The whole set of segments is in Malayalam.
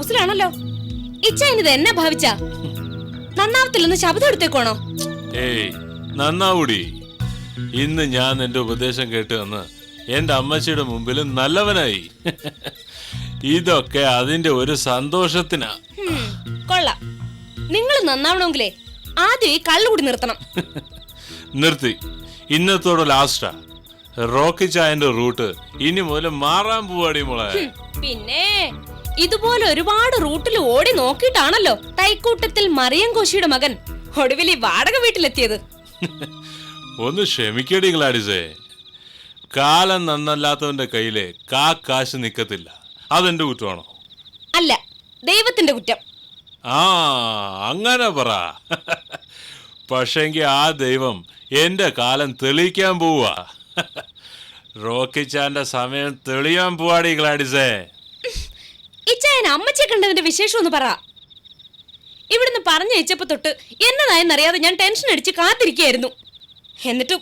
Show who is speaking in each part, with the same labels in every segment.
Speaker 1: കൂസിലാണല്ലോ. ഇച്ചായനിത് എന്നെ ഭാവിച്ച നന്നാവത്തില്ലെന്ന് ശബ്ദം എടുത്തേക്കോണോ?
Speaker 2: ഏയ് നന്നാവൂടി. ഇന്ന് ഞാൻ എന്റെ ഉപദേശം കേട്ട് വന്ന് എന്റെ അമ്മച്ചിയുടെ മുമ്പിൽ നല്ലവനായി. ഇതൊക്കെ അതിന്റെ ഒരു സന്തോഷത്തിനാ.
Speaker 1: കൊള്ളാം. നിങ്ങൾ നന്നാവണമെങ്കിലേ ആദ്യം ഈ കള്ളുകൂടി നിർത്തണം.
Speaker 2: നിർത്തി. ഇന്നത്തോടെ ലാസ്റ്റാ. റോക്കി ചായന്റെ റൂട്ട് ഇനി മുതൽ മാറാൻ പോവാടി മോളെ.
Speaker 1: പിന്നെ ഇതുപോലെ ഒരുപാട് റൂട്ടിൽ ഓടി നോക്കിയിട്ടാണല്ലോ തൈക്കൂട്ടത്തിൽ മറിയൻകോശിയുടെ മകൻ ഒടുവിൽ ഈ വാടക വീട്ടിലെത്തിയത്.
Speaker 2: ഒന്ന് ക്ഷമിക്കടി ഗ്ലാഡിസേ. കാലം നന്നല്ലാത്തവന്റെ കയ്യിലെ കാശ് നിക്കത്തില്ല. അതെന്റെ കുറ്റമാണോ?
Speaker 1: അല്ല, ദൈവത്തിന്റെ കുറ്റം.
Speaker 2: ആ അങ്ങനെ പറ. പക്ഷെങ്കി ആ ദൈവം എന്റെ കാലം തെളിയിക്കാൻ പോവാ. റോക്കിച്ചാന്റെ സമയം തെളിയാൻ പോവാടി ഗ്ലാഡിസേ.
Speaker 1: ഇച്ചായൻ അമ്മച്ചിയെ കണ്ടതിന്റെ വിശേഷം ഒന്ന് പറ. ഇവിടുന്ന് പറഞ്ഞയച്ചപ്പോ തൊട്ട് എന്നതായെന്നറിയാതെ ഞാൻ ടെൻഷൻ അടിച്ച് കാത്തിരിക്കുകയായിരുന്നു. എന്നിട്ടും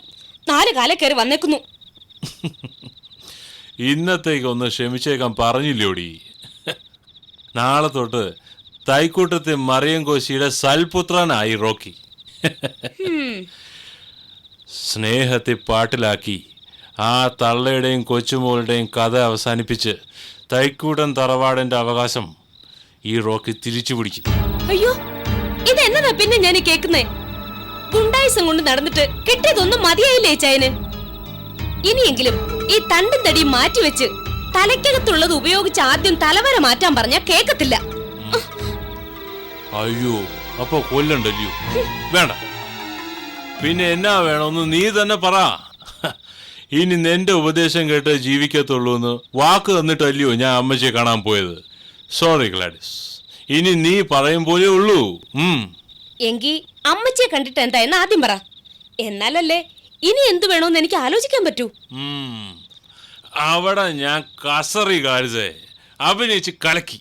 Speaker 1: 4 കാലം കയറി വന്നേക്കുന്നു.
Speaker 2: ഇന്നത്തേക്കൊന്ന് ക്ഷമിച്ചേക്കാൻ പറഞ്ഞില്ലോടി. നാളെ തൊട്ട് തൈക്കൂട്ടത്തെ മറിയൻകോശിയുടെ സൽപുത്രനായി റോക്കി. സ്നേഹത്തെ പാട്ടിലാക്കി ആ തള്ളയുടെയും കൊച്ചുമോളുടെയും കഥ അവസാനിപ്പിച്ച് തൈക്കൂട്ടൻ തറവാടിന്റെ അവകാശം ഈ റോക്കി തിരിച്ചു പിടിക്കും.
Speaker 1: അയ്യോ, ഇതെന്നതാ പിന്നെ ഞാൻ കേൾക്കുന്നേ? ഗുണ്ടായിസം കൊണ്ട് നടന്നിട്ട് കിട്ടിയതൊന്നും മതിയായില്ലേ ചായന്? ഇനിയെങ്കിലും ഈ തണ്ടും തടിയും മാറ്റിവെച്ച് തലയ്ക്കകത്തുള്ളത് ഉപയോഗിച്ച് ആദ്യം തലവര മാറ്റാൻ പറഞ്ഞ കേക്കത്തില്ല.
Speaker 2: അയ്യോ, അപ്പൊ കൊല്ലണ്ടല്ലോ. വേണ്ട, പിന്നെ എന്നാ വേണമെന്ന് നീ തന്നെ പറ. ഇനി നിന്റെ ഉപദേശം കേട്ട് ജീവിക്കത്തുള്ളൂ എന്ന് വാക്ക് തന്നിട്ടല്ലയോ ഞാൻ അമ്മച്ചിയെ കാണാൻ പോയത്. സോറി ഗ്ലാഡിസ്, ഇനി നീ പറയും പോലെ ഉള്ളൂ.
Speaker 1: എങ്കി അമ്മച്ചിയെ കണ്ടിട്ട് എന്താ എന്ന് ആദ്യം പറ. എന്നാലല്ലേ ഇനി എന്തു വേണോന്ന് എനിക്ക് ആലോചിക്കാൻ പറ്റൂ.
Speaker 2: അവിടെ ഞാൻ കസറി ഗ്ലാഡിസേ അഭിനയിച്ച് കലക്കി.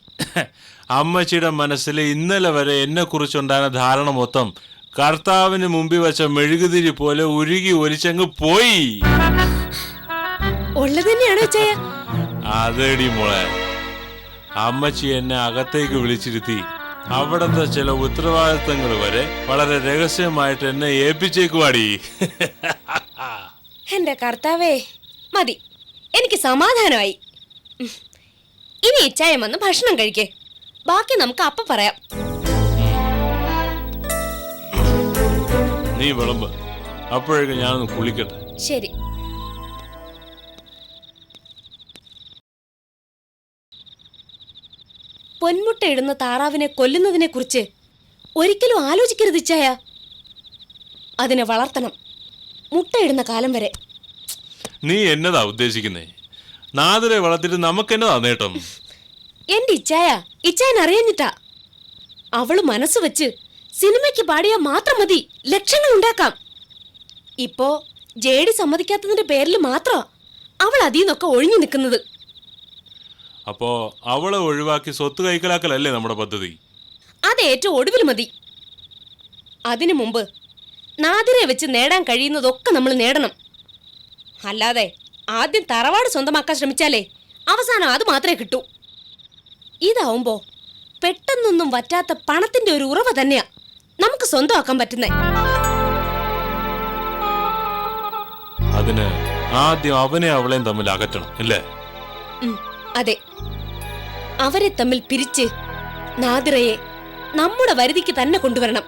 Speaker 2: അമ്മച്ചിയുടെ മനസ്സിൽ ഇന്നലെ വരെ എന്നെ കുറിച്ചുണ്ടായ ധാരണ മൊത്തം കർത്താവിന് മുമ്പിൽ വെച്ച മെഴുകുതിരി പോലെ ഉരുകി ഒലിച്ചങ്ങ് പോയി. അതേടി മോളെ, അമ്മച്ചി എന്നെ അകത്തേക്ക് വിളിച്ചിരുത്തി അവിടത്തെ ചില ഉത്തരവാദിത്തങ്ങൾ വരെ വളരെ രഹസ്യമായിട്ട് എന്നെ ഏൽപ്പിച്ചേക്കുവാടി.
Speaker 1: എന്റെ കർത്താവേ, മതി, എനിക്ക് സമാധാനമായി. ഇനി ഇച്ചായം വന്ന് ഭക്ഷണം കഴിക്കേ, ബാക്കി നമുക്ക് അപ്പ പറയാം.
Speaker 2: നീ വിളമ്പ്, അപ്പോഴേക്കും ഞാനൊന്ന് കുളിക്കട്ടെ.
Speaker 1: ശരി. പൊന്മുട്ട ഇടുന്ന താറാവിനെ കൊല്ലുന്നതിനെ കുറിച്ച് ഒരിക്കലും ആലോചിക്കരുത് ഇച്ചായ. അതിനെ വളർത്തണം, മുട്ടയിടുന്ന കാലം വരെ.
Speaker 2: നീ എന്നതാ ഉദ്ദേശിക്കുന്നേ? നാദിരെ വളർത്തിട്ട് നമുക്കെന്നതാ നേട്ടം?
Speaker 1: എന്റെ ഇച്ചായൻ അറിയഞ്ഞിട്ടാ. അവള് മനസ്സ് വെച്ച് സിനിമയ്ക്ക് പാടിയാ മാത്രം മതി ലക്ഷങ്ങൾ ഉണ്ടാക്കാം. ഇപ്പോ ജേഡി സമ്മതിക്കാത്തതിന്റെ പേരിൽ മാത്രമാ അവൾ അതിന്നൊക്കെ ഒഴിഞ്ഞു നിൽക്കുന്നത്.
Speaker 2: അപ്പോ അവളെ ഒഴിവാക്കി സ്വത്ത് കൈക്കലാക്കലല്ലേ നമ്മുടെ പദ്ധതി?
Speaker 1: അത് ഏറ്റവും ഒടുവിൽ മതി. അതിനു മുമ്പ് നാദിരെ വെച്ച് നേടാൻ കഴിയുന്നതൊക്കെ നമ്മൾ നേടണം. അല്ലാതെ ആദ്യം തറവാട് സ്വന്തമാക്കാൻ ശ്രമിച്ചാലേ അവസാനം അത് മാത്രമേ കിട്ടൂ. ഇതാവുമ്പോ പെട്ടെന്നൊന്നും വറ്റാത്ത പണത്തിന്റെ ഒരു ഉറവ തന്നെയാ നമുക്ക് സ്വന്തമാക്കാൻ പറ്റുന്നേ.
Speaker 2: അതിന് ആദ്യം അവനെ അവളെയും തമ്മിൽ അകറ്റണം അല്ലേ?
Speaker 1: അതെ, അവരെ തമ്മിൽ പിരിച്ച് നാദിറയെ നമ്മുടെ വരുതിക്ക് തന്നെ കൊണ്ടുവരണം.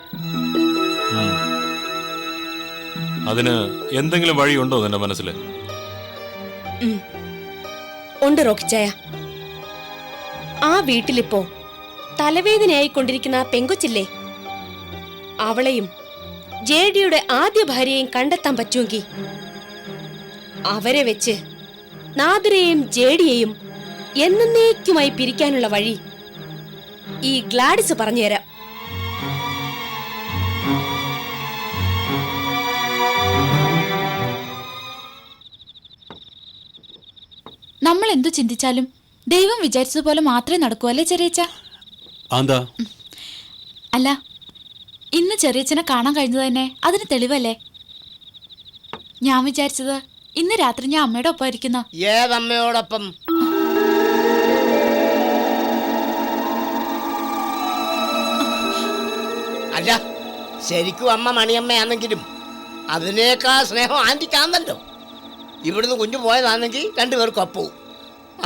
Speaker 2: അതിന് എന്തെങ്കിലും വഴിയുണ്ടോ നിന്റെ മനസ്സിൽ?
Speaker 1: ഉണ്ട് റോക്കിച്ചായ. ആ വീട്ടിലിപ്പോ തലവേദനയായിക്കൊണ്ടിരിക്കുന്ന ആ പെങ്കൊച്ചില്ലേ, അവളെയും ജേഡിയുടെ ആദ്യ ഭാര്യയെയും കണ്ടെത്താൻ പറ്റുമെങ്കിൽ അവരെ വെച്ച് നാദിറയെയും ജേഡിയെയും എന്നേക്കുമായി പിരിക്കാനുള്ള വഴി ഈ ഗ്ലാഡിസ് പറഞ്ഞുതരാം.
Speaker 3: നമ്മൾ എന്തു ചിന്തിച്ചാലും ദൈവം വിചാരിച്ചതുപോലെ മാത്രമേ നടക്കൂ അല്ലേ ചെറിയച്ച? അല്ല, ഇന്ന് ചെറിയച്ചനെ കാണാൻ കഴിഞ്ഞത് തന്നെ അതിന് തെളിവല്ലേ? ഞാൻ വിചാരിച്ചത് ഇന്ന് രാത്രി ഞാൻ അമ്മയുടെ ഒപ്പം ഇരിക്കുന്ന.
Speaker 4: ഏതമ്മയോടൊപ്പം? അല്ല, ശരിക്കും അമ്മ മണിയമ്മയാണെങ്കിലും അതിനേക്കാൾ സ്നേഹം ആൻറ്റിക്കാന്നല്ലോ. ഇവിടുന്ന് കുഞ്ഞു പോയതാണെങ്കിൽ രണ്ടുപേർക്കും അപ്പവും.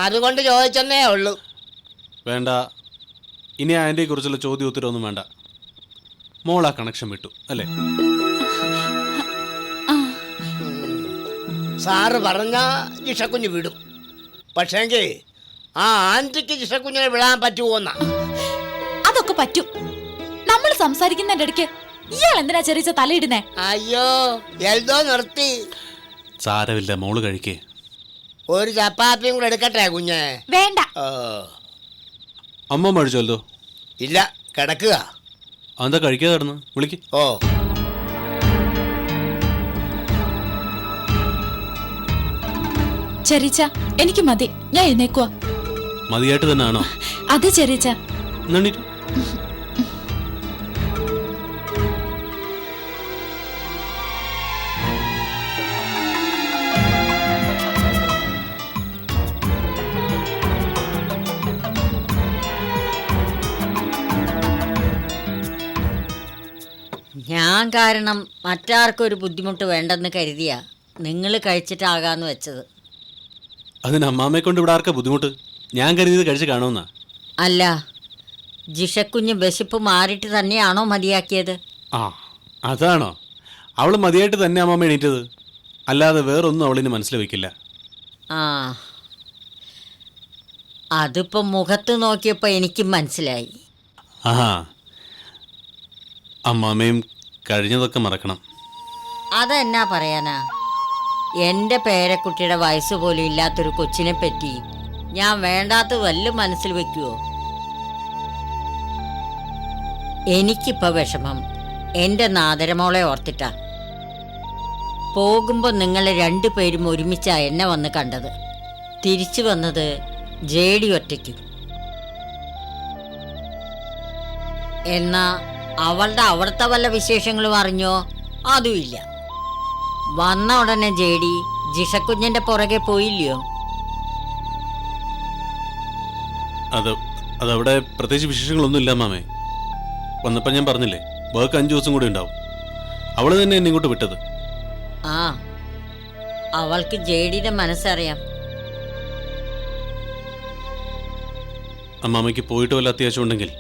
Speaker 4: അതുകൊണ്ട് ചോദിച്ചെന്നേ ഉള്ളൂ.
Speaker 5: വേണ്ട, ഇനി ആൻറ്റിയെ കുറിച്ചുള്ള ചോദ്യം ഉത്തരവൊന്നും വേണ്ട. മോൾ ആ കണക്ഷൻ വിട്ടു അല്ലേ?
Speaker 4: സാറ് പറഞ്ഞ ജിഷക്കുഞ്ഞ് വിടും. പക്ഷേങ്കിൽ ആ ആൻറ്റിക്ക് ജിഷക്കുഞ്ഞിനെ വിടാൻ പറ്റുമോന്നാ?
Speaker 3: അതൊക്കെ പറ്റും. നമ്മൾ സംസാരിക്കുന്നതിന്റെ ഇടയ്ക്ക് ഇയാൾ എന്തിനാ ചെറിയ തലയിടുന്നേ?
Speaker 4: അയ്യോ, എൽദോ നിർത്തി.
Speaker 5: സാരമില്ല, മോള് കഴിക്കേ.
Speaker 4: ഒരു ചപ്പാത്തിയും കൂടെ എടുക്കട്ടെ കുഞ്ഞെ?
Speaker 3: വേണ്ട.
Speaker 5: അമ്മ കഴിച്ചല്ലോ.
Speaker 4: ഇല്ല, കിടക്കുക.
Speaker 5: അതെന്താ കഴിക്കാതെ കിടന്ന്? വിളിക്ക്.
Speaker 4: ഓ,
Speaker 3: ചെറിച്ച, എനിക്ക് മതി, ഞാൻ എഴുന്നേക്കുവാ.
Speaker 5: മതിയായിട്ട് തന്നെ ആണോ?
Speaker 3: അതെ ചെറിച്ച.
Speaker 5: എന്നിട്ട്
Speaker 6: ഞാൻ കാരണം മറ്റാർക്കും ഒരു ബുദ്ധിമുട്ട് വേണ്ടെന്ന് കരുതിയാ നിങ്ങൾ കഴിച്ചിട്ടാകാന്ന് വെച്ചത്.
Speaker 5: അതിന് അമ്മാമ്മയെ കൊണ്ട് ഇവിടെ ആർക്കാ ബുദ്ധിമുട്ട്? ഞാൻ കരുതിയത് കഴിച്ച് കാണുമെന്നാ.
Speaker 6: അല്ല, ജിഷക്കുഞ്ഞ് വിശപ്പ് മാറിയിട്ട് തന്നെയാണോ മതിയാക്കിയത്?
Speaker 5: ആ, അതാണോ? അവൾ മതിയായിട്ട് തന്നെ അമ്മാമ്മ എണീറ്റത്. അല്ലാതെ വേറൊന്നും അവളിന് മനസ്സിൽ വയ്ക്കില്ല.
Speaker 6: ആ, അതിപ്പം മുഖത്ത് നോക്കിയപ്പോൾ എനിക്കും മനസ്സിലായി.
Speaker 5: ആ, അമ്മാമ്മയും കഴിഞ്ഞതൊക്കെ മറക്കണം.
Speaker 6: അതെന്നാ പറയാനാ? എൻ്റെ പേരക്കുട്ടിയുടെ വയസ്സ് പോലും ഇല്ലാത്തൊരു കൊച്ചിനെ പറ്റി ഞാൻ വേണ്ടാത്ത വല്ലതും മനസ്സിൽ വെക്കുവോ? എനിക്കിപ്പോൾ വിഷമം എൻ്റെ നാദരമോളെ ഓർത്തിട്ടാ. പോകുമ്പോൾ നിങ്ങൾ രണ്ടുപേരും ഒരുമിച്ചാ എന്നെ വന്ന് കണ്ടത്. തിരിച്ചു വന്നത് ജേഡി ഒറ്റയ്ക്കും. എന്നാ അവളുടെ അവിടുത്തെ വല്ല വിശേഷങ്ങളും അറിഞ്ഞോ? അതുമില്ല. വന്ന ഉടനെ ജേഡി ജിഷക്കുഞ്ഞിന്റെ പുറകെ പോയില്ലയോ?
Speaker 5: അതവിടെ പ്രത്യേകിച്ച് വിശേഷങ്ങളൊന്നും ഇല്ല മാമേ. വന്നപ്പോൾ ഞാൻ പറഞ്ഞില്ലേ, വർക്ക് 5 ദിവസം കൂടി ഉണ്ടാവും. അവള് തന്നെ എന്നെ ഇങ്ങോട്ട് വിട്ടത്.
Speaker 6: ആ, അവൾക്ക് ജേഡിയുടെ മനസ്സറിയാം.
Speaker 5: അമ്മാമ്മയ്ക്ക് പോയിട്ട് വല്ല അത്യാവശ്യം ഉണ്ടെങ്കിൽ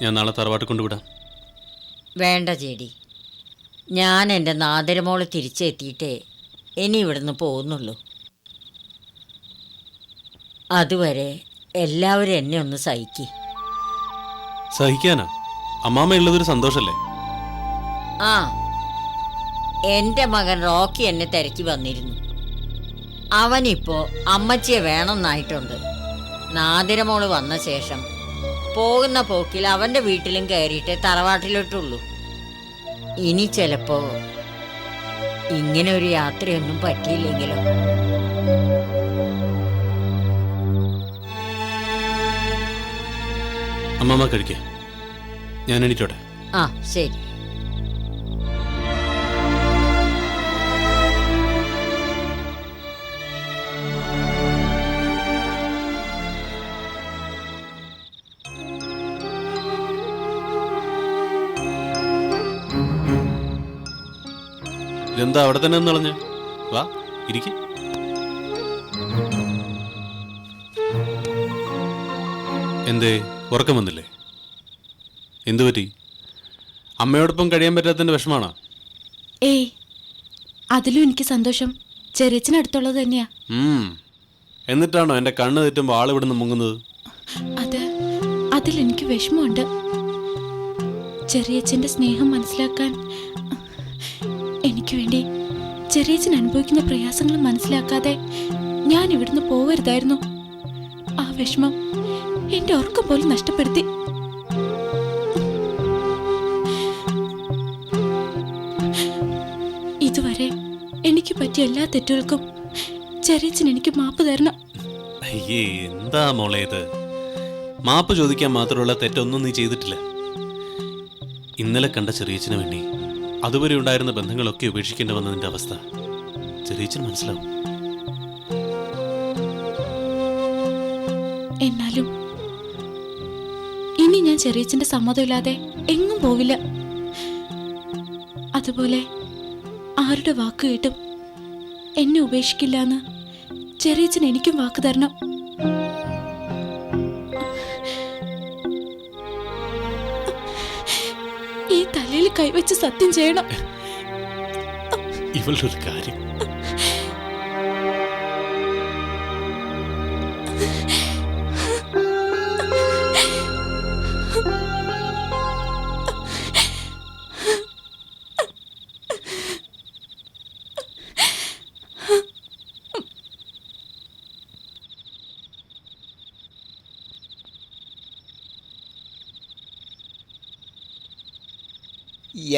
Speaker 5: ഞാൻ നാളെ തറവാട്ട് കൊണ്ടുവിടാം.
Speaker 6: വേണ്ട ജേഡി, ഞാൻ എൻ്റെ നാദരമോള് തിരിച്ചെത്തിയിട്ടേ ഇനി ഇവിടുന്ന് പോകുന്നുള്ളൂ. അതുവരെ എല്ലാവരും എന്നെ ഒന്ന്
Speaker 5: സഹിക്കാനാ? അമ്മാമ്മ ഉള്ളതൊരു സന്തോഷല്ലേ?
Speaker 6: ആ, എൻ്റെ മകൻ റോക്കി എന്നെ തിരക്കി വന്നിരുന്നു. അവനിപ്പോ അമ്മച്ചിയെ വേണമെന്നായിട്ടുണ്ട്. നാദിരമോള് വന്ന ശേഷം പോകുന്ന പോക്കിൽ അവൻ്റെ വീട്ടിലും കയറിയിട്ടേ തറവാട്ടിലോട്ടുള്ളൂ. ഇനി ചിലപ്പോ ഇങ്ങനെ ഒരു യാത്രയൊന്നും പറ്റിയില്ലെങ്കിലോ.
Speaker 5: അമ്മമ്മ കഴിക്കേ, ഞാൻ എണീറ്റോട്ടെ.
Speaker 6: ആ, ശരി.
Speaker 5: ഇതെന്താ അവിടെ തന്നെ ഒന്ന് കളഞ്ഞ്? വാ, ഇരിക്ക്. എന്തേ, ഉറക്കം വന്നില്ലേ? എന്തു പറ്റി? അമ്മയോടൊപ്പം കഴിയാൻ പറ്റാത്തതിന്റെ വിഷമാണോ?
Speaker 3: ഏയ്, അതിലും എനിക്ക് സന്തോഷം ചെറിയച്ഛനടുത്തുള്ളത് തന്നെയാ.
Speaker 5: എന്നിട്ടാണോ എന്റെ കണ്ണ് തെറ്റുമ്പോൾ ആൾ ഇവിടുന്ന് മുങ്ങുന്നത്?
Speaker 3: അതിലെനിക്ക് വിഷമമുണ്ട്. ചെറിയച്ഛന്റെ സ്നേഹം മനസ്സിലാക്കാൻ എനിക്ക് വേണ്ടി ചെറിയച്ഛൻ അനുഭവിക്കുന്ന പ്രയാസങ്ങൾ മനസ്സിലാക്കാതെ ഞാൻ ഇവിടുന്ന് പോവരുതായിരുന്നു. ആ വിഷമം എന്റെ ഉറക്കം പോലും നഷ്ടപ്പെടുത്തി. ഇതുവരെ എനിക്ക് പറ്റിയ എല്ലാ തെറ്റുകൾക്കും ചെറിയച്ഛൻ എനിക്ക് മാപ്പ് തരണം.
Speaker 5: അയ്യേ, എന്താ മോളെ ഇത്? മാപ്പ് ചോദിക്കാൻ മാത്രമുള്ള തെറ്റൊന്നും നീ ചെയ്തിട്ടില്ല. ഇന്നലെ കണ്ട ചെറിയച്ഛന് വേണ്ടി അതുവരെ ഉണ്ടായിരുന്ന ബന്ധങ്ങളൊക്കെ ഉപേക്ഷിക്കേണ്ടി വന്നതിന്റെ അവസ്ഥ ചെറിയച്ഛൻ മനസ്സിലാവും.
Speaker 3: എന്നാലും ഇനി ഞാൻ ചെറിയച്ഛന്റെ സമ്മതമില്ലാതെ എങ്ങും പോവില്ല. അതുപോലെ ആരുടെ വാക്ക് കേട്ടും എന്നെ ഉപേക്ഷിക്കില്ല എന്ന് ചെറിയച്ഛൻ എനിക്കും വാക്ക് തരണം. ഈ തലയിൽ കൈവച്ച് സത്യം ചെയ്യണം.
Speaker 5: ഇവളുടെ ഒരു കാര്യം.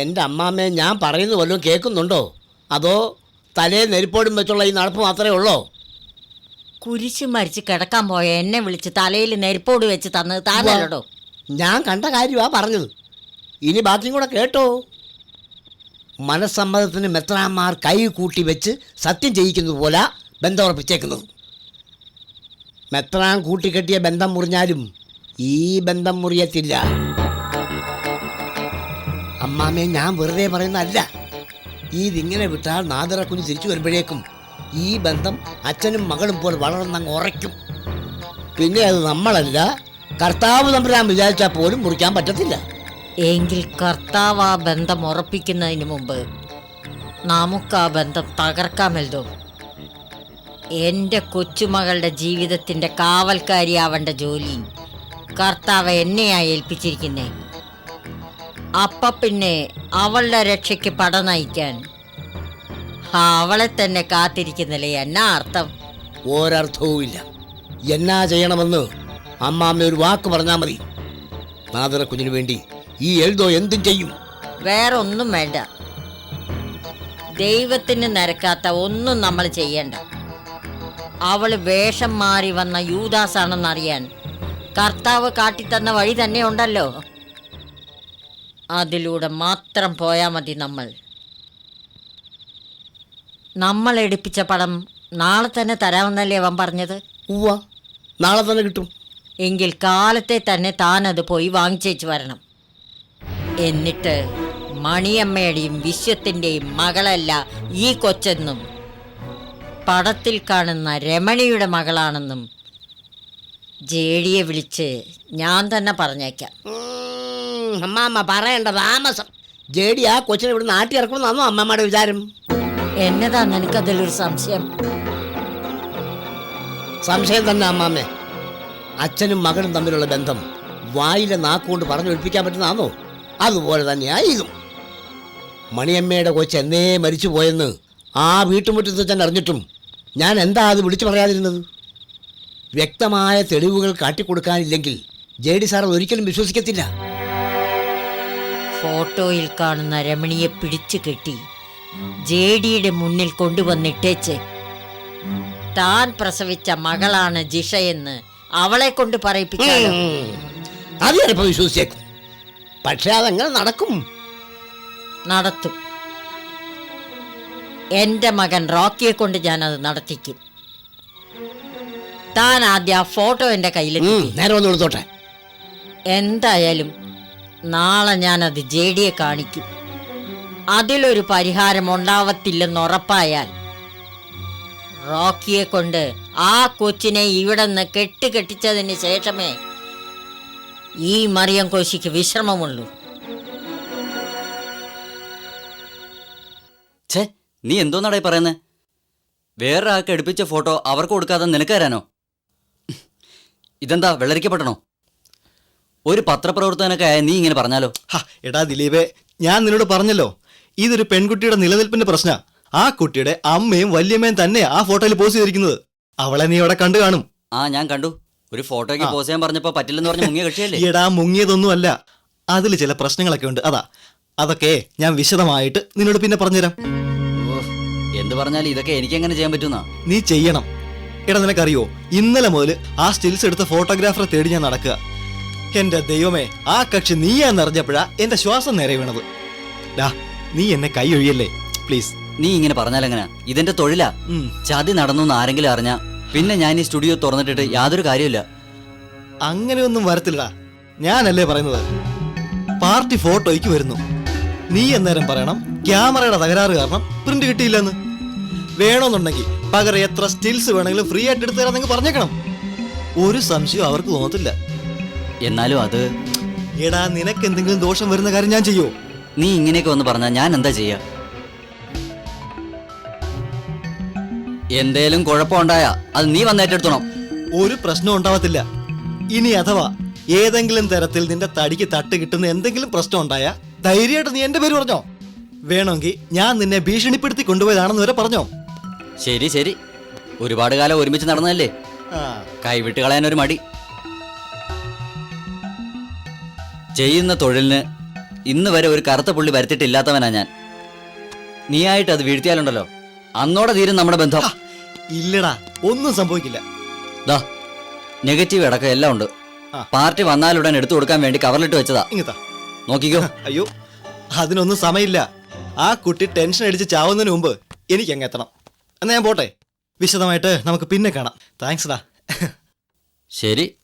Speaker 4: എൻ്റെ അമ്മാമ്മയെ ഞാൻ പറയുന്നത് വല്ലതും കേൾക്കുന്നുണ്ടോ? അതോ തലേ നെരിപ്പോടും വെച്ചുള്ള ഈ നടപ്പ് മാത്രമേ ഉള്ളോ?
Speaker 6: കുരിശ് മരിച്ച് കിടക്കാൻ പോയ എന്നെ വിളിച്ച് തലയിൽ നെരിപ്പോട് വെച്ച് തന്നത് താനല്ലോ.
Speaker 4: ഞാൻ കണ്ട കാര്യമാ പറഞ്ഞത്. ഇനി ബാക്കിയും കൂടെ കേട്ടോ. മനസ്സമ്മതത്തിന് മെത്രാന്മാർ കൈ കൂട്ടി വെച്ച് സത്യം ചെയ്യിക്കുന്നത് പോലെ ബന്ധം ഉറപ്പിച്ചേക്കുന്നത്. മെത്രാൻ കൂട്ടിക്കെട്ടിയ ബന്ധം മുറിഞ്ഞാലും ഈ ബന്ധം മുറിയത്തില്ല. അമ്മാമ്മയെ ഞാൻ വെറുതെ പറയുന്നതല്ല. ഇതിങ്ങനെ വിട്ടാൽ നാദിറ കുഞ്ഞ് തിരിച്ചു വരുമ്പോഴേക്കും ഈ ബന്ധം അച്ഛനും മകളും പോലെ വളർന്നങ്ങ് ഉറയ്ക്കും. പിന്നെ അത് നമ്മളല്ല, കർത്താവ് തമ്പുരാൻ വിചാരിച്ചാൽ പോലും മുറിക്കാൻ പറ്റത്തില്ല.
Speaker 6: എങ്കിൽ കർത്താവ് ആ ബന്ധം ഉറപ്പിക്കുന്നതിന് മുമ്പ് നമുക്ക് ആ ബന്ധം തകർക്കാമല്ലോ. എൻ്റെ കൊച്ചുമകളുടെ ജീവിതത്തിൻ്റെ കാവൽക്കാരിയാവേണ്ട ജോലി കർത്താവ് എന്നെയാ ഏൽപ്പിച്ചിരിക്കുന്നേ. അപ്പ പിന്നെ അവളുടെ രക്ഷയ്ക്ക് പട നയിക്കാൻ അവളെ തന്നെ കാത്തിരിക്കുന്നില്ലേ എന്നാ അർത്ഥം?
Speaker 4: ഒരർത്ഥവുമില്ല. എന്നാ ചെയ്യണമെന്ന് അമ്മാമ്മ ഒരു വാക്ക് പറഞ്ഞാൽ മതി. നാദിറ കുഞ്ഞിന് വേണ്ടി ഈ എൽദോ എന്തും ചെയ്യും.
Speaker 6: വേറെ ഒന്നും വേണ്ട. ദൈവത്തിന് നിരക്കാത്ത ഒന്നും നമ്മൾ ചെയ്യണ്ട. അവള് വേഷം മാറി വന്ന യൂദാസാണെന്നറിയാൻ കർത്താവ് കാട്ടിത്തന്ന വഴി തന്നെ ഉണ്ടല്ലോ. അതിലൂടെ മാത്രം പോയാൽ മതി. നമ്മൾ എടുപ്പിച്ച പണം നാളെ തന്നെ തരാമെന്നല്ലേ അവൻ പറഞ്ഞത്?
Speaker 4: ഉവ്വ, നാളെ തന്നെ കിട്ടും.
Speaker 6: എങ്കിൽ കാലത്തെ തന്നെ താനത് പോയി വാങ്ങിച്ചേച്ച് വരണം. എന്നിട്ട് മണിയമ്മയുടെയും വിശ്വത്തിൻ്റെയും മകളല്ല ഈ കൊച്ചെന്നും പടത്തിൽ കാണുന്ന രമണിയുടെ മകളാണെന്നും ജേഡിയെ വിളിച്ച് ഞാൻ തന്നെ പറഞ്ഞേക്കാം.
Speaker 4: അമ്മാമ്മ പറയണ്ട താമസം. ജേഡി ആ കൊച്ചിനെ ഇവിടെ നാട്ടി ഇറക്കണമെന്നാണോ അമ്മമ്മയുടെ വിചാരം?
Speaker 6: എന്നതാ നിനക്കതിലൊരു സംശയം?
Speaker 4: സംശയം തന്നെ അമ്മാമ്മേ. അച്ഛനും മകനും തമ്മിലുള്ള ബന്ധം വായിലെ നാക്കുകൊണ്ട് പറഞ്ഞൊഴിപ്പിക്കാൻ പറ്റുന്നതാണോ? അതുപോലെ തന്നെയാ ഇതും. മണിയമ്മയുടെ കൊച്ച് എന്നേ മരിച്ചു പോയെന്ന് ആ വീട്ടുമുറ്റത്ത് വെച്ചാൽ അറിഞ്ഞിട്ടും ഞാൻ എന്താ അത് വിളിച്ചു പറയാതിരുന്നത്? വ്യക്തമായ തെളിവുകൾ കാട്ടിക്കൊടുക്കാനില്ലെങ്കിൽ ജേഡി സാർ ഒരിക്കലും വിശ്വസിക്കത്തില്ല.
Speaker 6: ഫോട്ടോയിൽ കാണുന്ന രമണിയെ പിടിച്ചു കെട്ടി ജേഡിയുടെ മുന്നിൽ കൊണ്ടുവന്നിട്ടേച്ച് താൻ പ്രസവിച്ച മകളാണ് ജിഷയെന്ന് അവളെ കൊണ്ട് പറയിപ്പിച്ചാലോ?
Speaker 4: അത് ചിലപ്പോൾ വിശ്വസിച്ചേക്കും. പക്ഷെ അതെങ്ങനെ നടക്കും?
Speaker 6: നടത്തും. എൻ്റെ മകൻ റോക്കിയെ കൊണ്ട് ഞാനത് നടത്തിക്കും. താൻ ആദ്യം ആ ഫോട്ടോ എൻ്റെ കയ്യിലെത്തി.
Speaker 4: നേരെ ഒന്ന് എടുത്തോട്ടെ.
Speaker 6: എന്തായാലും നാളെ ഞാനത് ജേഡിയെ കാണിക്കും. അതിലൊരു പരിഹാരം ഉണ്ടാവത്തില്ലെന്ന് ഉറപ്പായാൽ റോക്കിയെ കൊണ്ട് ആ കൊച്ചിനെ ഇവിടെ നിന്ന് കെട്ടിച്ചതിന് ശേഷമേ ഈ മറിയം കോശിക്ക് വിശ്രമമുള്ളൂ.
Speaker 7: ഛേ, നീ എന്തോന്നാടാ പറയുന്നത്? വേറൊരാൾക്ക് എടുപ്പിച്ച ഫോട്ടോ അവർക്ക് കൊടുക്കാതെ നിനക്ക് തരാനോ? ഇതെന്താ വെള്ളരിക്കപ്പെടണോ? ഒരു പത്രപ്രവർത്തകനൊക്കെ ആയ നീ ഇങ്ങനെ പറഞ്ഞാലോ?
Speaker 8: എടാ ദിലീപേ, ഞാൻ നിന്നോട് പറഞ്ഞല്ലോ, ഇതൊരു പെൺകുട്ടിയുടെ നിലനിൽപ്പിന്റെ പ്രശ്ന. ആ കുട്ടിയുടെ അമ്മയും വല്യമ്മയും തന്നെ ആ ഫോട്ടോയിൽ പോസ്റ്റ് ചെയ്തിരിക്കുന്നത്. അവളെ നീ അവിടെ കണ്ടു കാണും.
Speaker 7: ആ, ഞാൻ കണ്ടു. ഒരു ഫോട്ടോയ്ക്ക് പോസ്റ്റ് ചെയ്യാൻ പറഞ്ഞപ്പോ പറ്റില്ലെന്ന് പറഞ്ഞ മുങ്ങിയ കക്ഷിയല്ലേ?
Speaker 8: എടാ, മുങ്ങിയതൊന്നുമല്ല, അതിൽ ചില പ്രശ്നങ്ങളൊക്കെ ഉണ്ട്. അതൊക്കെ ഞാൻ വിശദമായിട്ട് നിന്നോട് പിന്നെ പറഞ്ഞുതരാം.
Speaker 7: എന്ത് പറഞ്ഞാലും ഇതൊക്കെ എനിക്ക് എങ്ങനെ ചെയ്യാൻ പറ്റുന്ന?
Speaker 8: നീ ചെയ്യണം. എടാ, നിനക്കറിയോ, ഇന്നലെ മുതൽ ആ സ്റ്റിൽസ് എടുത്ത ഫോട്ടോഗ്രാഫറെ തേടി ഞാൻ നടക്കുക. എന്റെ ദൈവമേ, ആ കക്ഷി നീയാന്നറിഞ്ഞപ്പോഴാ എന്റെ ശ്വാസം നേരെ വീണത്. ഡാ, നീ എന്നെ കൈ ഒഴിയല്ലേ പ്ലീസ്.
Speaker 7: നീ ഇങ്ങനെ പറഞ്ഞാലെങ്ങനാ? ഇതെന്റെ തൊഴിലാ. ചതി നടന്നു ആരെങ്കിലും അറിഞ്ഞാ പിന്നെ ഞാൻ ഈ സ്റ്റുഡിയോ തുറന്നിട്ടിട്ട് യാതൊരു കാര്യമില്ല.
Speaker 8: അങ്ങനെയൊന്നും വരത്തില്ലടാ. ഞാനല്ലേ പറയുന്നത്. പാർട്ടി ഫോട്ടോയ്ക്ക് വരുന്നു. നീ അന്നേരം പറയണം ക്യാമറയുടെ തകരാറ് കാരണം പ്രിന്റ് കിട്ടിയില്ലെന്ന്. വേണമെന്നുണ്ടെങ്കിൽ പകരം എത്ര സ്റ്റിൽസ് വേണമെങ്കിലും ഫ്രീ ആയിട്ട് എടുത്തു തരാൻ നിങ്ങൾ പറഞ്ഞേക്കണം. ഒരു സംശയവും അവർക്ക് തോന്നത്തില്ല.
Speaker 7: എന്നാലും അത്
Speaker 8: എടാ, നിനക്ക് എന്തെങ്കിലും ദോഷം വരുന്ന കാര്യം ഞാൻ ചെയ്യോ?
Speaker 7: നീ ഇങ്ങനെയൊക്കെ ഒന്ന് പറഞ്ഞാൽ ഞാൻ എന്താ ചെയ്യാ? എന്തേലും കുഴപ്പമുണ്ടായാ അത് നീ വന്നേറ്റെടുത്തോണം.
Speaker 8: ഒരു പ്രശ്നം ഉണ്ടാവത്തില്ല. ഇനി അഥവാ ഏതെങ്കിലും തരത്തിൽ നിന്റെ തടിക്ക് തട്ട് കിട്ടുന്ന എന്തെങ്കിലും പ്രശ്നം ഉണ്ടായാ ധൈര്യമായിട്ട് നീ എന്റെ പേര് പറഞ്ഞോ. വേണമെങ്കിൽ ഞാൻ നിന്നെ ഭീഷണിപ്പെടുത്തി കൊണ്ടുപോയതാണെന്ന് വരെ പറഞ്ഞോ.
Speaker 7: ശരി ശരി, ഒരുപാട് കാലം ഒരുമിച്ച് നടന്നതല്ലേ,
Speaker 8: ആ,
Speaker 7: കൈവിട്ട് കളയാനൊരു മടി. ചെയ്യുന്ന തൊഴിലിന് ഇന്ന് വരെ ഒരു കറുത്ത പുള്ളി വരുത്തിയിട്ടില്ലാത്തവനാ ഞാൻ. നീയായിട്ട് അത് വീഴ്ത്തിയാലുണ്ടല്ലോ, അന്നോടെ തീരും നമ്മുടെ ബന്ധം.
Speaker 8: ഇല്ലടാ, ഒന്നും സംഭവിക്കില്ല.
Speaker 7: ദാ നെഗറ്റീവ് അടക്കം എല്ലാം ഉണ്ട്.
Speaker 8: ആ.
Speaker 7: പാർട്ടി വന്നാലുടൻ എടുത്തു കൊടുക്കാൻ വേണ്ടി കവറിലിട്ട് വെച്ചതാ.
Speaker 8: ഇങ്ങത്താ.
Speaker 7: നോക്കിക്കോ.
Speaker 8: അയ്യോ, അതിനൊന്നും സമയമില്ല. ആ കുട്ടി ടെൻഷൻ അടിച്ച് ചാവുന്നതിന് മുമ്പ് എനിക്ക് അങ്ങ് എത്തണം. എന്നാ ഞാൻ പോട്ടെ. വിശദമായിട്ട് നമുക്ക് പിന്നെ കാണാം. താങ്ക്സ് ഡാ.
Speaker 7: ശരി.